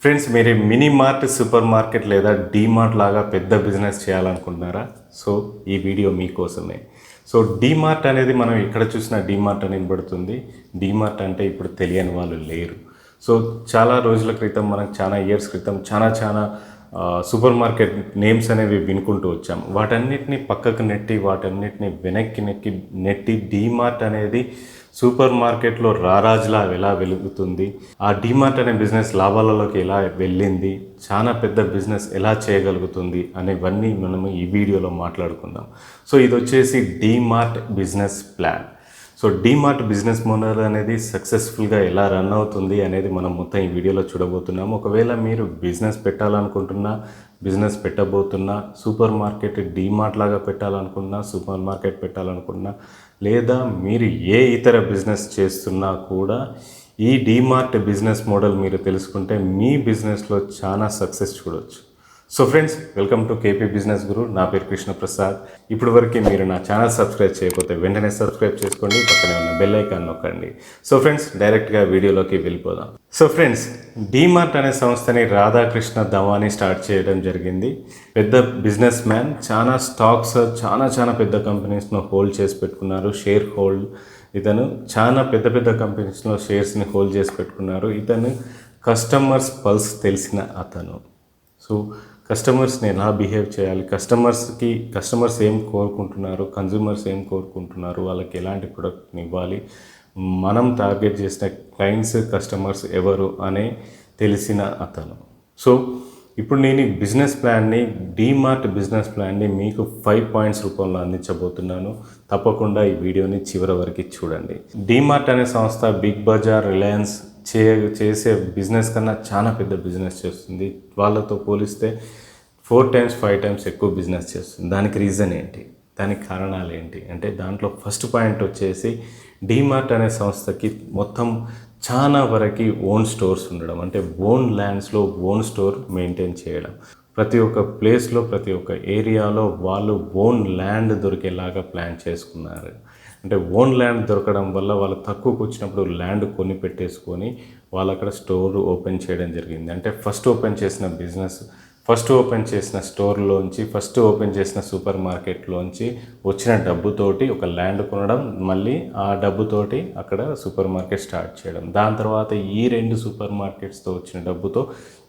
Friends, మీరు mini mart, super market లేదా డీమార్ట్ లాగా పెద్ద బిజినెస్ చేయాలనుకుంటున్నారా? సో ఈ వీడియో మీకోసమే. సో డీమార్ట్ అనేది మనం ఎక్కడ చూసినా డీమార్ట్ అని వినబడుతుంది. డీమార్ట్ అంటే ఇప్పుడు తెలియని వాళ్ళు లేరు. సో చాలా రోజుల క్రితం, మనకు చాలా ఇయర్స్ క్రితం చాలా సూపర్ మార్కెట్ నేమ్స్ అనేవి వినుకుంటూ వచ్చాం. వాటన్నిటిని పక్కకు నెట్టి, వాటన్నిటిని వెనక్కి నెట్టి డీమార్ట్ అనేది సూపర్ మార్కెట్లో రారాజులా ఎలా వెలుగుతుంది, ఆ డీమార్ట్ అనే బిజినెస్ లాభాలలోకి ఎలా వెళ్ళింది, చాలా పెద్ద బిజినెస్ ఎలా చేయగలుగుతుంది అనేవన్నీ మనము ఈ వీడియోలో మాట్లాడుకుందాం. సో ఇది వచ్చేసి DMart business plan. So DMart business model అనేది సక్సెస్ఫుల్గా ఎలా రన్ అవుతుంది అనేది మనం మొత్తం ఈ వీడియోలో చూడబోతున్నాము. ఒకవేళ మీరు బిజినెస్ పెట్టాలనుకుంటున్నా, బిజినెస్ పెట్టబోతున్నా, సూపర్ మార్కెట్ డీమార్ట్ లాగా పెట్టాలనుకున్నా, సూపర్ మార్కెట్ పెట్టాలనుకున్నా, లేదా మీరు ఏ ఇతర బిజినెస్ చేస్తున్నా కూడా ఈ డీమార్ట్ బిజినెస్ మోడల్ మీరు తెలుసుకుంటే మీ బిజినెస్లో చాలా సక్సెస్ చూడవచ్చు. So friends, welcome to KP business Guru. నా పేరు కృష్ణప్రసాద్. ఇప్పుడు వరకు మీరు నా ఛానల్ సబ్స్క్రైబ్ చేయకపోతే వెంటనే సబ్స్క్రైబ్ చేసుకోండి, పక్కనే ఉన్న బెల్ ఐకాన్ నొక్కండి. సో ఫ్రెండ్స్, డైరెక్ట్గా వీడియోలోకి వెళ్ళిపోదాం. సో ఫ్రెండ్స్, డీమార్ట్ అనే సంస్థని రాధాకృష్ణ దవాని స్టార్ట్ చేయడం జరిగింది. పెద్ద బిజినెస్ మ్యాన్, చాలా స్టాక్స్, చాలా పెద్ద కంపెనీస్ను హోల్డ్ చేసి పెట్టుకున్నారు. షేర్ హోల్డ్ ఇతను చాలా పెద్ద కంపెనీస్లో షేర్స్ని హోల్డ్ చేసి పెట్టుకున్నారు. ఇతను కస్టమర్స్ పల్స్ తెలిసిన అతను. సో కస్టమర్స్ని ఎలా బిహేవ్ చేయాలి, కస్టమర్స్ ఏం కోరుకుంటున్నారు, కన్జ్యూమర్స్ ఏం కోరుకుంటున్నారు, వాళ్ళకి ఎలాంటి ప్రోడక్ట్ని ఇవ్వాలి, మనం టార్గెట్ చేసిన క్లయింట్స్, కస్టమర్స్ ఎవరు అనే తెలిసిన అతను. సో ఇప్పుడు నేను ఈ బిజినెస్ ప్లాన్ని, డీమార్ట్ బిజినెస్ ప్లాన్ని మీకు 5 పాయింట్స్ రూపంలో అందించబోతున్నాను. తప్పకుండా ఈ వీడియోని చివరి వరకు చూడండి. డీమార్ట్ అనే సంస్థ బిగ్ బజార్, రిలయన్స్ చేసే బిజినెస్ కన్నా చాలా పెద్ద బిజినెస్ చేస్తుంది. వాళ్ళతో పోలిస్తే 4 times 5 times ఎక్కువ బిజినెస్ చేస్తుంది. దానికి రీజన్ ఏంటి, దానికి కారణాలు ఏంటి అంటే, దాంట్లో ఫస్ట్ పాయింట్ వచ్చేసి డీమార్ట్ అనే సంస్థకి మొత్తం చాలా వరకు ఓన్ స్టోర్స్ ఉండడం, అంటే ఓన్ ల్యాండ్స్లో ఓన్ స్టోర్ మెయింటైన్ చేయడం. ప్రతి ఒక్క ప్లేస్లో, ప్రతి ఒక్క ఏరియాలో వాళ్ళు ఓన్ ల్యాండ్ దొరికేలాగా ప్లాన్ చేసుకున్నారు. అంటే ఓన్ ల్యాండ్ దొరకడం వల్ల వాళ్ళు తక్కువకు వచ్చినప్పుడు ల్యాండ్ కొని పెట్టేసుకొని వాళ్ళు అక్కడ స్టోర్ ఓపెన్ చేయడం జరిగింది. అంటే ఫస్ట్ ఓపెన్ చేసిన స్టోర్లోంచి, ఫస్ట్ ఓపెన్ చేసిన సూపర్ మార్కెట్లోంచి వచ్చిన డబ్బుతోటి ఒక ల్యాండ్ కొనడం, మళ్ళీ ఆ డబ్బుతోటి అక్కడ సూపర్ మార్కెట్ స్టార్ట్ చేయడం. దాని తర్వాత ఈ 2 సూపర్ మార్కెట్స్తో వచ్చిన డబ్బుతో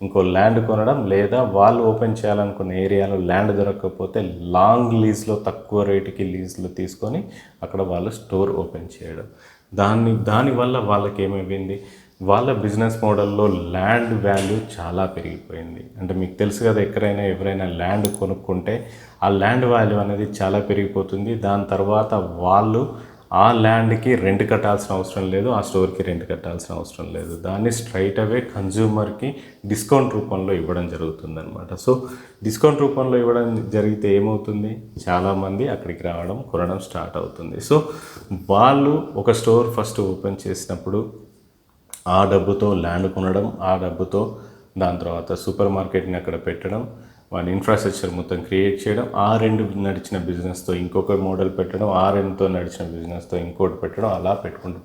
ఇంకో ల్యాండ్ కొనడం, లేదా వాళ్ళు ఓపెన్ చేయాలనుకున్న ఏరియాలో ల్యాండ్ దొరకకపోతే లాంగ్ లీజ్లో, తక్కువ రేటుకి లీజ్లో తీసుకొని అక్కడ వాళ్ళు స్టోర్ ఓపెన్ చేయడం. దానివల్ల వాళ్ళకి ఏమైంది, వాళ్ళ బిజినెస్ మోడల్లో ల్యాండ్ వాల్యూ చాలా పెరిగిపోయింది. అంటే మీకు తెలుసు కదా, ఎవరైనా ల్యాండ్ కొనుక్కుంటే ఆ ల్యాండ్ వాల్యూ అనేది చాలా పెరిగిపోతుంది. దాని తర్వాత వాళ్ళు ఆ ల్యాండ్కి రెంట్ కట్టాల్సిన అవసరం లేదు, ఆ స్టోర్కి రెంట్ కట్టాల్సిన అవసరం లేదు. దాన్ని స్ట్రైట్ అవే కన్జ్యూమర్కి డిస్కౌంట్ రూపంలో ఇవ్వడం జరుగుతుందన్నమాట. సో డిస్కౌంట్ రూపంలో ఇవ్వడం జరిగితే ఏమవుతుంది, చాలామంది అక్కడికి రావడం, కొనడం స్టార్ట్ అవుతుంది. సో వాళ్ళు ఒక స్టోర్ ఫస్ట్ ఓపెన్ చేసినప్పుడు ఆ డబ్బుతో ల్యాండ్ కొనడం, ఆ డబ్బుతో దాని తర్వాత సూపర్ మార్కెట్ని అక్కడ పెట్టడం, వాళ్ళ ఇన్ఫ్రాస్ట్రక్చర్ మొత్తం క్రియేట్ చేయడం, ఆ 2 నడిచిన బిజినెస్తో ఇంకొక మోడల్ పెట్టడం, ఆ 2తో నడిచిన బిజినెస్తో ఇంకోటి పెట్టడం, అలా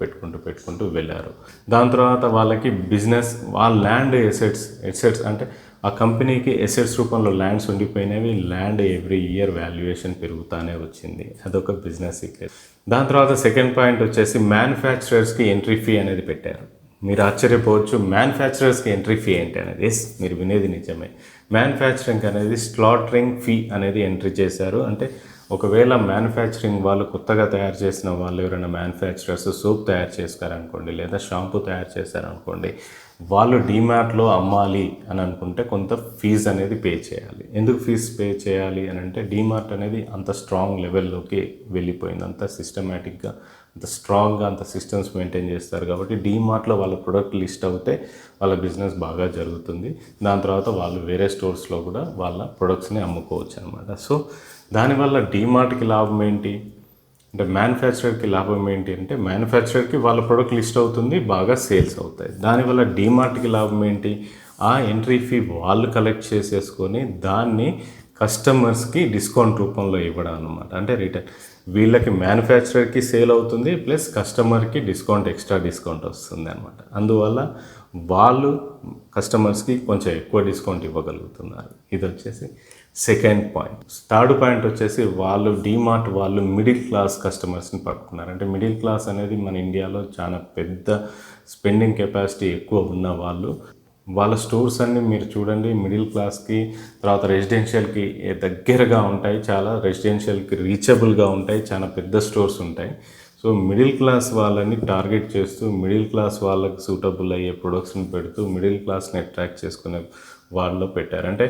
పెట్టుకుంటూ వెళ్ళారు. దాని తర్వాత వాళ్ళకి బిజినెస్, ఆ ల్యాండ్ ఎసెట్స్ అంటే ఆ కంపెనీకి ఎసెట్స్ రూపంలో ల్యాండ్స్ ఉండిపోయినవి. ల్యాండ్ ఎవ్రీ ఇయర్ వాల్యుయేషన్ పెరుగుతూనే వచ్చింది. అదొక బిజినెస్ సీక్రెట్. దాని తర్వాత సెకండ్ పాయింట్ వచ్చేసి మ్యానుఫ్యాక్చరర్స్కి ఎంట్రీ ఫీ అనేది పెట్టారు. మీరు ఆశ్చర్యపోవచ్చు, మ్యానుఫ్యాక్చరర్స్కి ఎంట్రీ ఫీ ఏంటి అనేది. ఎస్, మీరు వినేది నిజమే. మ్యానుఫ్యాక్చరింగ్ అనేది స్లాటరింగ్ ఫీ అనేది ఎంట్రీ చేశారు. అంటే ఒకవేళ మ్యానుఫ్యాక్చరింగ్ వాళ్ళు కొత్తగా తయారు చేసిన వాళ్ళు, ఎవరైనా మ్యానుఫ్యాక్చరర్స్ సోప్ తయారు చేస్తారనుకోండి, లేదా షాంపూ తయారు చేస్తారనుకోండి, వాళ్ళు డీమార్ట్లో అమ్మాలి అని అనుకుంటే కొంత ఫీజు అనేది పే చేయాలి. ఎందుకు ఫీజు పే చేయాలి అని అంటే, డీమార్ట్ అనేది అంత స్ట్రాంగ్ లెవెల్లోకి వెళ్ళిపోయింది, అంత సిస్టమేటిక్గా, అంత స్ట్రాంగ్గా, అంత సిస్టమ్స్ మెయింటైన్ చేస్తారు. కాబట్టి డీమార్ట్లో వాళ్ళ ప్రొడక్ట్ లిస్ట్ అవుతే వాళ్ళ బిజినెస్ బాగా జరుగుతుంది. దాని తర్వాత వాళ్ళు వేరే స్టోర్స్లో కూడా వాళ్ళ ప్రొడక్ట్స్ని అమ్ముకోవచ్చు అనమాట. సో దానివల్ల డీమార్ట్కి లాభం ఏంటి అంటే, మ్యానుఫ్యాక్చరర్కి లాభం ఏంటి అంటే, మ్యానుఫ్యాక్చరర్కి వాళ్ళ ప్రొడక్ట్ లిస్ట్ అవుతుంది, బాగా సేల్స్ అవుతాయి. దానివల్ల డీమార్ట్కి లాభం ఏంటి, ఆ ఎంట్రీ ఫీ వాళ్ళు కలెక్ట్ చేసేసుకొని దాన్ని కస్టమర్స్కి డిస్కౌంట్ రూపంలో ఇవ్వడం అనమాట. అంటే రిటర్న్ వీళ్ళకి మ్యానుఫ్యాక్చరర్కి సేల్ అవుతుంది, ప్లస్ కస్టమర్కి ఎక్స్ట్రా డిస్కౌంట్ వస్తుంది అనమాట. అందువల్ల వాళ్ళు కస్టమర్స్కి కొంచెం ఎక్కువ డిస్కౌంట్ ఇవ్వగలుగుతున్నారు. ఇది వచ్చేసి సెకండ్ పాయింట్. థర్డ్ పాయింట్ వచ్చేసి వాళ్ళు డీమార్ట్ వాళ్ళు మిడిల్ క్లాస్ కస్టమర్స్ని పట్టుకున్నారు. అంటే మిడిల్ క్లాస్ అనేది మన ఇండియాలో చాలా పెద్ద స్పెండింగ్ కెపాసిటీ ఎక్కువ ఉన్న వాళ్ళు. వాళ్ళ స్టోర్స్ అన్నీ మీరు చూడండి, మిడిల్ క్లాస్కి తర్వాత రెసిడెన్షియల్కి దగ్గరగా ఉంటాయి, చాలా రెసిడెన్షియల్కి రీచబుల్గా ఉంటాయి, చాలా పెద్ద స్టోర్స్ ఉంటాయి. సో మిడిల్ క్లాస్ వాళ్ళని టార్గెట్ చేస్తూ మిడిల్ క్లాస్ వాళ్ళకి సూటబుల్ అయ్యే ప్రొడక్ట్స్ని పెడుతూ మిడిల్ క్లాస్ని అట్రాక్ట్ చేసుకునే వాళ్ళు పెట్టారు. అంటే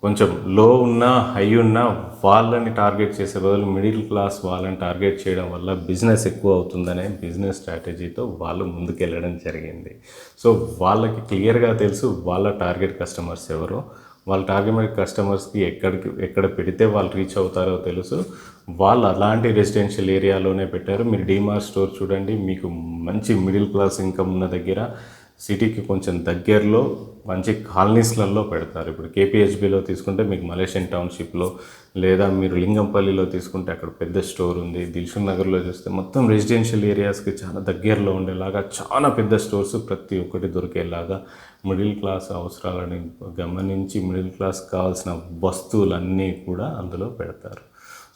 కొంచెం లో ఉన్నా హై ఉన్నా వాళ్ళని టార్గెట్ చేసే బదులు మిడిల్ క్లాస్ వాళ్ళని టార్గెట్ చేయడం వల్ల బిజినెస్ ఎక్కువ అవుతుందనే బిజినెస్ స్ట్రాటజీతో వాళ్ళు ముందుకెళ్ళడం జరిగింది. సో వాళ్ళకి క్లియర్గా తెలుసు వాళ్ళ టార్గెట్ కస్టమర్స్ ఎవరో, వాళ్ళ టార్గెట్ కస్టమర్స్కి ఎక్కడ పెడితే వాళ్ళు రీచ్ అవుతారో తెలుసు. వాళ్ళు అలాంటి రెసిడెన్షియల్ ఏరియాలోనే పెట్టారు. మీరు డీమార్ట్ స్టోర్ చూడండి, మీకు మంచి మిడిల్ క్లాస్ ఇన్కమ్ ఉన్న దగ్గర సిటీకి కొంచెం దగ్గరలో మంచి కాలనీస్లలో పెడతారు. ఇప్పుడు కేపీహెచ్బిలో తీసుకుంటే మీకు మలేషియన్ టౌన్షిప్లో, లేదా మీరు లింగంపల్లిలో తీసుకుంటే అక్కడ పెద్ద స్టోర్ ఉంది. దిల్షుక్ నగర్లో చూస్తే మొత్తం రెసిడెన్షియల్ ఏరియాస్కి చాలా దగ్గరలో ఉండేలాగా చాలా పెద్ద స్టోర్స్ ప్రతి ఒక్కటి దొరికేలాగా మిడిల్ క్లాస్ అవసరాలని గమనించి మిడిల్ క్లాస్ కావాల్సిన వస్తువులన్నీ కూడా అందులో పెడతారు.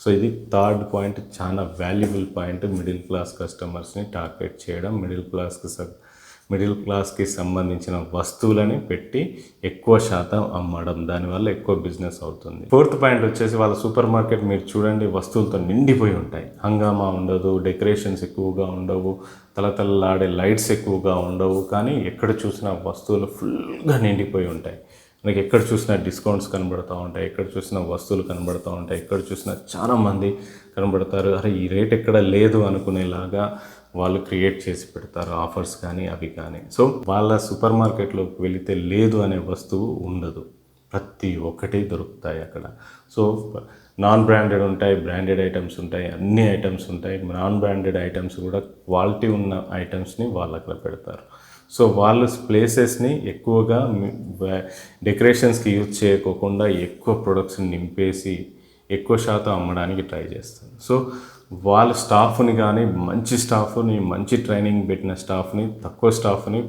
సో ఇది థర్డ్ పాయింట్, చాలా వాల్యుబుల్ పాయింట్. మిడిల్ క్లాస్ కస్టమర్స్ని టార్గెట్ చేయడం, మిడిల్ క్లాస్కి సంబంధించిన వస్తువులని పెట్టి ఎక్కువ శాతం అమ్మడం, దానివల్ల ఎక్కువ బిజినెస్ అవుతుంది. ఫోర్త్ పాయింట్ వచ్చేసి వాళ్ళ సూపర్ మార్కెట్ మీరు చూడండి వస్తువులతో నిండిపోయి ఉంటాయి. హంగామా ఉండదు, డెకరేషన్స్ ఎక్కువగా ఉండవు, తలతలలాడే లైట్స్ ఎక్కువగా ఉండవు, కానీ ఎక్కడ చూసినా వస్తువులు ఫుల్గా నిండిపోయి ఉంటాయి. మనకి ఎక్కడ చూసినా డిస్కౌంట్స్ కనబడుతూ ఉంటాయి, ఎక్కడ చూసినా వస్తువులు కనబడుతూ ఉంటాయి, ఎక్కడ చూసినా చాలామంది కనబడతారు. అరే ఈ రేట్ ఎక్కడ లేదు అనుకునేలాగా వాళ్ళు క్రియేట్ చేసి పెడతారు ఆఫర్స్ కానీ అవి కానీ. సో వాళ్ళ సూపర్ మార్కెట్లోకి వెళితే లేదు అనే వస్తువు ఉండదు, ప్రతి ఒక్కటి దొరుకుతాయి అక్కడ. సో నాన్ బ్రాండెడ్ ఉంటాయి, బ్రాండెడ్ ఐటమ్స్ ఉంటాయి, అన్ని ఐటమ్స్ ఉంటాయి. నాన్ బ్రాండెడ్ ఐటమ్స్ కూడా క్వాలిటీ ఉన్న ఐటమ్స్ని వాళ్ళు అక్కడ పెడతారు. సో వాళ్ళు ప్లేసెస్ని ఎక్కువగా డెకరేషన్స్కి యూజ్ చేయకోకుండా ఎక్కువ ప్రొడక్ట్స్ని నింపేసి ఎక్కువ శాతం అమ్మడానికి ట్రై చేస్తారు. సో వాళ్ళ స్టాఫ్ని కానీ మంచి స్టాఫ్ని, మంచి ట్రైనింగ్ పెట్టిన స్టాఫ్ని, తక్కువ స్టాఫ్ని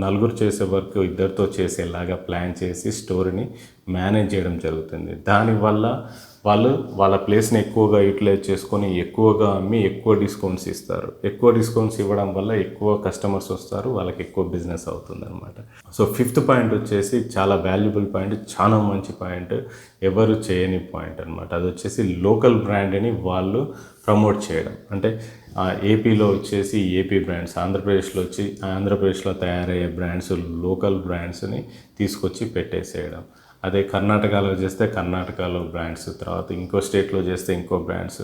నలుగురు చేసే వర్క్ ఇద్దరితో చేసేలాగా ప్లాన్ చేసి స్టోర్ని మేనేజ్ చేయడం జరుగుతుంది. దానివల్ల వాళ్ళు వాళ్ళ ప్లేస్ని ఎక్కువగా యూటిలైజ్ చేసుకొని ఎక్కువగా అమ్మి ఎక్కువ డిస్కౌంట్స్ ఇస్తారు. ఎక్కువ డిస్కౌంట్స్ ఇవ్వడం వల్ల ఎక్కువ కస్టమర్స్ వస్తారు, వాళ్ళకి ఎక్కువ బిజినెస్ అవుతుంది అనమాట. సో ఫిఫ్త్ పాయింట్ వచ్చేసి చాలా వాల్యుబుల్ పాయింట్, చాలా మంచి పాయింట్, ఎవరు చేయని పాయింట్ అనమాట. అది వచ్చేసి లోకల్ బ్రాండ్ని వాళ్ళు ప్రమోట్ చేయడం. అంటే ఏపీలో వచ్చేసి ఏపీ బ్రాండ్స్, ఆంధ్రప్రదేశ్లో తయారయ్యే బ్రాండ్స్, లోకల్ బ్రాండ్స్ని తీసుకొచ్చి పెట్టేసేయడం. అదే కర్ణాటకలో చేస్తే కర్ణాటకలో బ్రాండ్స్, తర్వాత ఇంకో స్టేట్లో చేస్తే ఇంకో బ్రాండ్స్,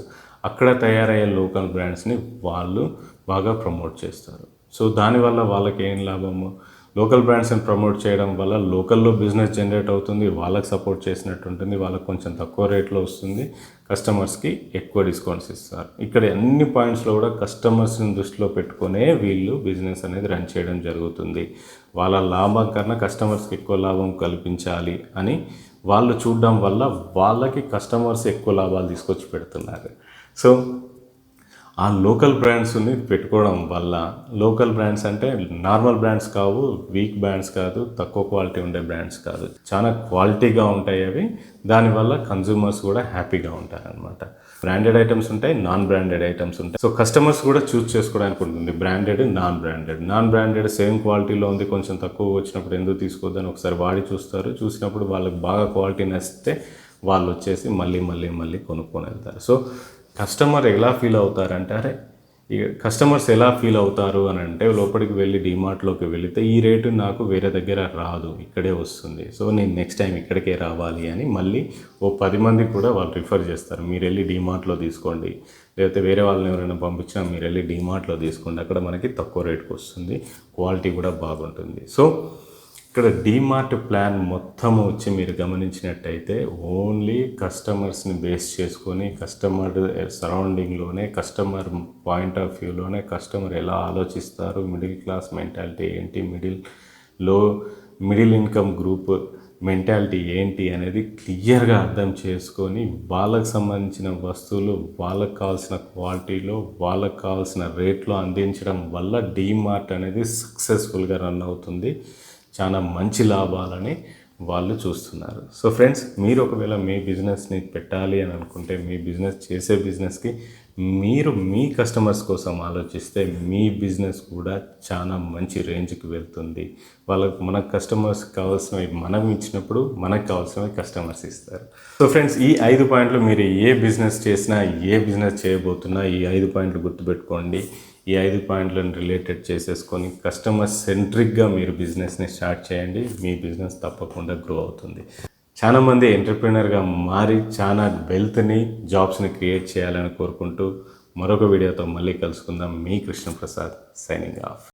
అక్కడ తయారయ్యే లోకల్ బ్రాండ్స్ని వాళ్ళు బాగా ప్రమోట్ చేస్తారు. సో దానివల్ల వాళ్ళకి ఏం లాభము, లోకల్ బ్రాండ్స్ని ప్రమోట్ చేయడం వల్ల లోకల్లో బిజినెస్ జనరేట్ అవుతుంది, వాళ్ళకి సపోర్ట్ చేసినట్టు ఉంటుంది, వాళ్ళకి కొంచెం తక్కువ రేట్లో వస్తుంది, కస్టమర్స్కి ఎక్కువ డిస్కౌంట్స్ ఇస్తారు. ఇక్కడ అన్ని పాయింట్స్లో కూడా కస్టమర్స్ని దృష్టిలో పెట్టుకునే వీళ్ళు బిజినెస్ అనేది రన్ చేయడం జరుగుతుంది. వాళ్ళ లాభం కన్నా కస్టమర్స్కి ఎక్కువ లాభం కల్పించాలి అని వాళ్ళు చూడడం వల్ల వాళ్ళకి కస్టమర్స్ ఎక్కువ లాభాలు తీసుకొచ్చి పెడుతున్నారు. సో ఆ లోకల్ బ్రాండ్స్ని పెట్టుకోవడం వల్ల, లోకల్ బ్రాండ్స్ అంటే నార్మల్ బ్రాండ్స్ కావు, వీక్ బ్రాండ్స్ కాదు, తక్కువ క్వాలిటీ ఉండే బ్రాండ్స్ కాదు, చాలా క్వాలిటీగా ఉంటాయి అవి. దానివల్ల కన్జ్యూమర్స్ కూడా హ్యాపీగా ఉంటారనమాట. బ్రాండెడ్ ఐటమ్స్ ఉంటాయి, నాన్ బ్రాండెడ్ ఐటమ్స్ ఉంటాయి. సో కస్టమర్స్ కూడా చూస్ చేసుకోవడానికి ఉంటుంది, బ్రాండెడ్, నాన్ బ్రాండెడ్ సేమ్ క్వాలిటీలో ఉంది, కొంచెం తక్కువ వచ్చినప్పుడు ఎందుకు తీసుకోవద్దని ఒకసారి వాడి చూస్తారు. చూసినప్పుడు వాళ్ళకి బాగా క్వాలిటీ నచ్చితే వాళ్ళు వచ్చేసి మళ్ళీ కొనుక్కొని వెళ్తారు. సో కస్టమర్ ఎలా ఫీల్ అవుతారంటే, కస్టమర్స్ ఎలా ఫీల్ అవుతారు అని అంటే, లోపలికి వెళ్ళి డీమార్ట్లోకి వెళితే ఈ రేటు నాకు వేరే దగ్గర రాదు, ఇక్కడే వస్తుంది, సో నేను నెక్స్ట్ టైం ఇక్కడికే రావాలి అని మళ్ళీ 10 మంది కూడా వాళ్ళు రిఫర్ చేస్తారు. మీరు వెళ్ళి డీమార్ట్లో తీసుకోండి, లేకపోతే వేరే వాళ్ళని ఎవరైనా పంపించినా మీరు వెళ్ళి డీమార్ట్లో తీసుకోండి, అక్కడ మనకి తక్కువ రేటుకి వస్తుంది, క్వాలిటీ కూడా బాగుంటుంది. సో ఇక్కడ డీమార్ట్ ప్లాన్ మొత్తం వచ్చి మీరు గమనించినట్టయితే ఓన్లీ కస్టమర్స్ని బేస్ చేసుకొని, కస్టమర్ సరౌండింగ్లోనే, కస్టమర్ పాయింట్ ఆఫ్ వ్యూలోనే, కస్టమర్ ఎలా ఆలోచిస్తారు, మిడిల్ క్లాస్ మెంటాలిటీ ఏంటి, మిడిల్ ఇన్కమ్ గ్రూప్ మెంటాలిటీ ఏంటి అనేది క్లియర్గా అర్థం చేసుకొని వాళ్ళకు సంబంధించిన వస్తువులు వాళ్ళకు కావాల్సిన క్వాలిటీలో, వాళ్ళకు కావాల్సిన రేట్లో అందించడం వల్ల డీమార్ట్ అనేది సక్సెస్ఫుల్గా రన్ అవుతుంది. చాలా మంచి లాభాలని వాళ్ళు చూస్తున్నారు. సో ఫ్రెండ్స్, మీరు ఒకవేళ మీ బిజినెస్ని పెట్టాలి అని అనుకుంటే, మీ బిజినెస్ చేసే బిజినెస్కి మీరు మీ కస్టమర్స్ కోసం ఆలోచిస్తే మీ బిజినెస్ కూడా చాలా మంచి రేంజ్కి వెళ్తుంది. మనకు కస్టమర్స్ కావాల్సినవి మనం ఇచ్చినప్పుడు మనకు కావాల్సినవి కస్టమర్స్ ఇస్తారు. సో ఫ్రెండ్స్, ఈ 5 పాయింట్లు మీరు ఏ బిజినెస్ చేసినా, ఏ బిజినెస్ చేయబోతున్నా ఈ 5 పాయింట్లు గుర్తుపెట్టుకోండి. ఈ 5 పాయింట్లను రిలేటెడ్ చేసేసుకొని కస్టమర్ సెంట్రిక్గా మీరు బిజినెస్ని స్టార్ట్ చేయండి. మీ బిజినెస్ తప్పకుండా గ్రో అవుతుంది. చాలామంది ఎంటర్‌ప్రెన్యూర్‌గా మారి చాలా వెల్త్‌ని, జాబ్స్‌ని క్రియేట్ చేయాలని కోరుకుంటూ మరొక వీడియోతో మళ్ళీ కలుసుకుందాం. మీ కృష్ణప్రసాద్ సైనింగ్ ఆఫ్.